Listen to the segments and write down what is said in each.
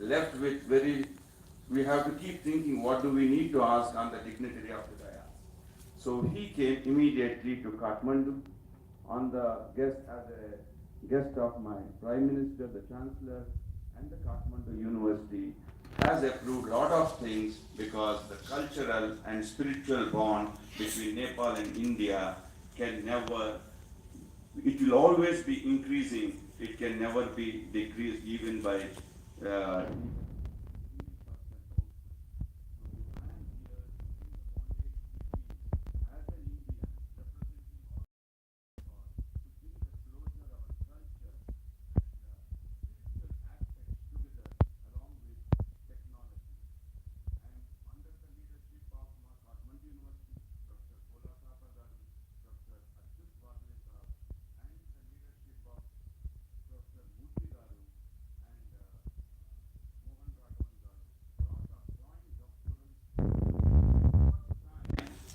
left with very, we have to keep thinking what do we need to ask on the dignitary of the dayas. So he came immediately to Kathmandu on the guest as a guest of my Prime Minister, the Chancellor, and the Kathmandu University has approved a lot of things because the cultural and spiritual bond between Nepal and India can never, it will always be increasing, it can never be decreased even by uh,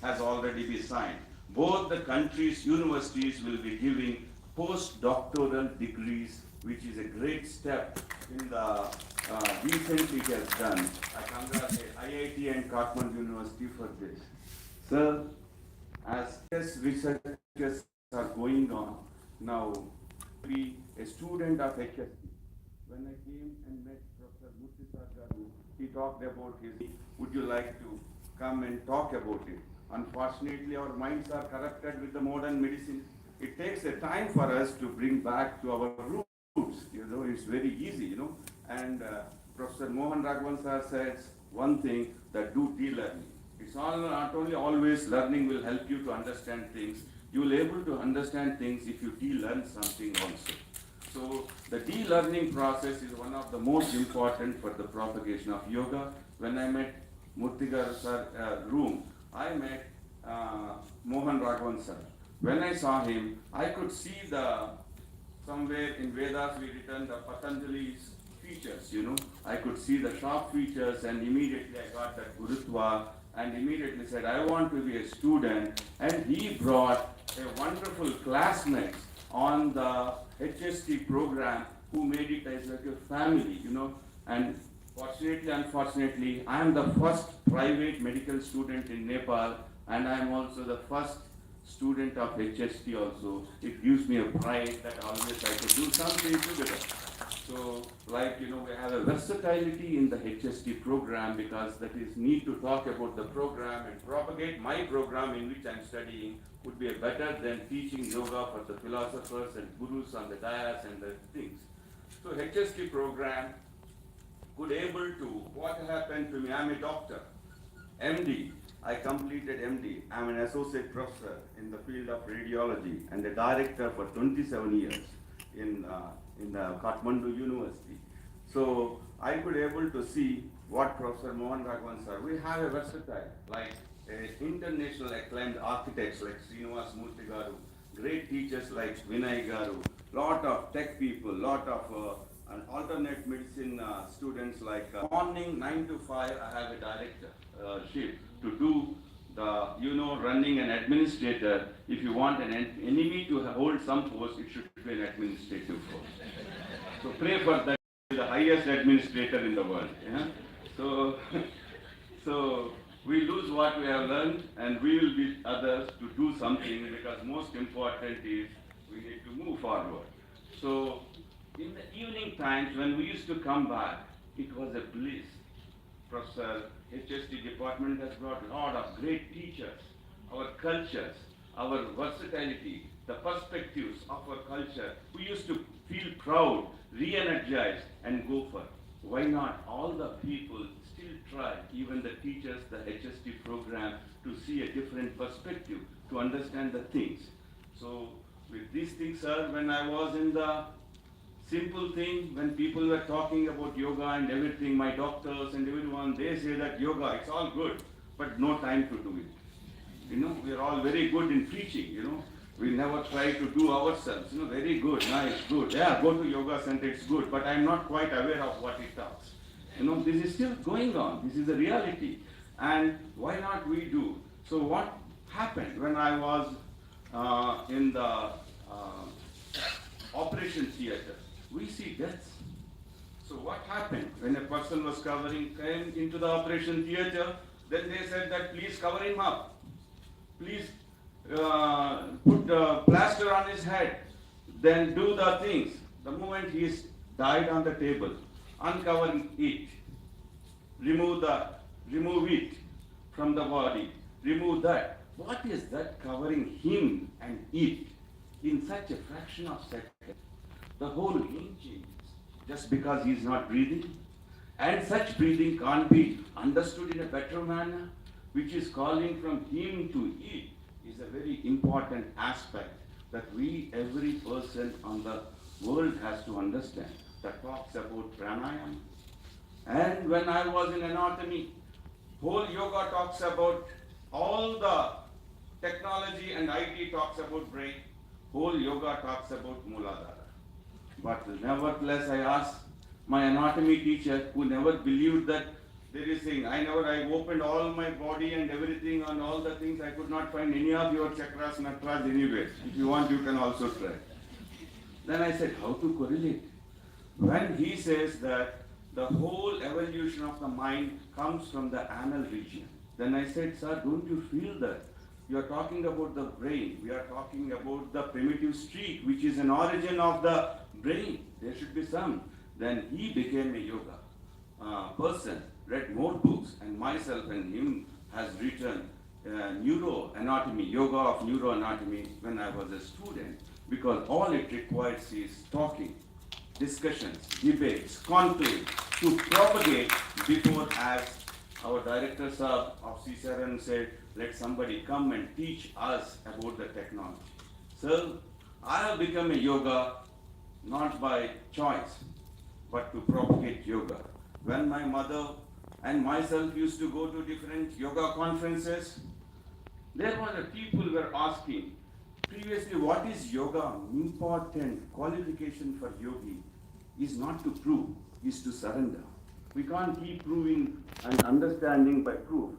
has already been signed. Both the countries' universities will be giving postdoctoral degrees, which is a great step in the recently has done. I congratulate IIT and Kathmandu University for this. Sir, as researchers are going on, now be a student of HSC. When I came and met Professor Murthy Garu, he talked about his, would you like to come and talk about it? Unfortunately, our minds are corrupted with the modern medicine. It takes a time for us to bring back to our roots. It's very easy, And Professor Mohan Raghavan sir says one thing, that do de-learning. It's not only always learning will help you to understand things. You will able to understand things if you de-learn something also. So the de-learning process is one of the most important for the propagation of yoga. When I met Murthy sir room, I met Mohan Raghavan sir. When I saw him, I could see somewhere in Vedas we written the Patanjali's features, I could see the sharp features and immediately I got that Gurutva and immediately said, I want to be a student. And he brought a wonderful classmate on the HST program who made it as like a family, And fortunately, unfortunately, I am the first private medical student in Nepal and I am also the first student of HST also. It gives me a pride that always I could do something together. So, we have a versatility in the HST program because that is need to talk about the program and propagate my program in which I am studying would be better than teaching yoga for the philosophers and gurus on the dais and the things. So HST program could able to, what happened to me, I'm a doctor, MD, I completed MD, I'm an associate professor in the field of radiology and a director for 27 years in the Kathmandu University. So I could able to see what Professor Mohan Raghavan sir, we have a versatile, like international acclaimed architects like Srinivas Murthy Garu, great teachers like Vinay Garu, lot of tech people, lot of and alternate medicine students like morning 9 to 5 I have a directorship to do the running an administrator. If you want an enemy to hold some post, it should be an administrative post. So pray for that, the highest administrator in the world. Yeah? So so we lose what we have learned and we will be others to do something because most important is we need to move forward. So in the evening times when we used to come back, it was a bliss. Professor HST department has brought a lot of great teachers, our cultures, our versatility, the perspectives of our culture. We used to feel proud, re-energized and go for. Why not all the people still try, even the teachers, the HST program, to see a different perspective, to understand the things. So with these things, sir, when I was in the simple thing, when people were talking about yoga and everything, my doctors and everyone, they say that yoga, it's all good, but no time to do it. We are all very good in preaching, we never try to do ourselves, very good, nice, good. Yeah, go to yoga center, it's good, but I'm not quite aware of what it talks. This is still going on, this is a reality. And why not we do? So what happened when I was in the operation theater? We see deaths. So what happened when a person was came into the operation theater? Then they said that please cover him up. Please put plaster on his head. Then do the things. The moment he is died on the table, uncover it, remove it from the body, remove that. What is that covering him and it in such a fraction of second? The whole game changes just because he is not breathing. And such breathing can't be understood in a better manner, which is calling from him to it, is a very important aspect that every person on the world has to understand, that talks about pranayama. And when I was in anatomy, whole yoga talks about all the technology, and IT talks about brain. Whole yoga talks about Mooladhara. But nevertheless, I asked my anatomy teacher, who never believed that there is thing. I opened all my body and everything on all the things. I could not find any of your chakras, natras anywhere. If you want, you can also try. Then I said, how to correlate? When he says that the whole evolution of the mind comes from the anal region, then I said, sir, don't you feel that? You are talking about the brain. We are talking about the primitive streak, which is an origin of the brain. There should be some. Then he became a yoga person, read more books, and myself and him has written neuroanatomy, yoga of neuroanatomy when I was a student, because all it requires is talking, discussions, debates, conclave to propagate before, as our director sir of CCRN said, let somebody come and teach us about the technology. So I have become a yoga not by choice, but to propagate yoga. When my mother and myself used to go to different yoga conferences, there were people were asking, previously, what is yoga? Important qualification for yogi is not to prove, is to surrender. We can't keep proving and understanding by proof.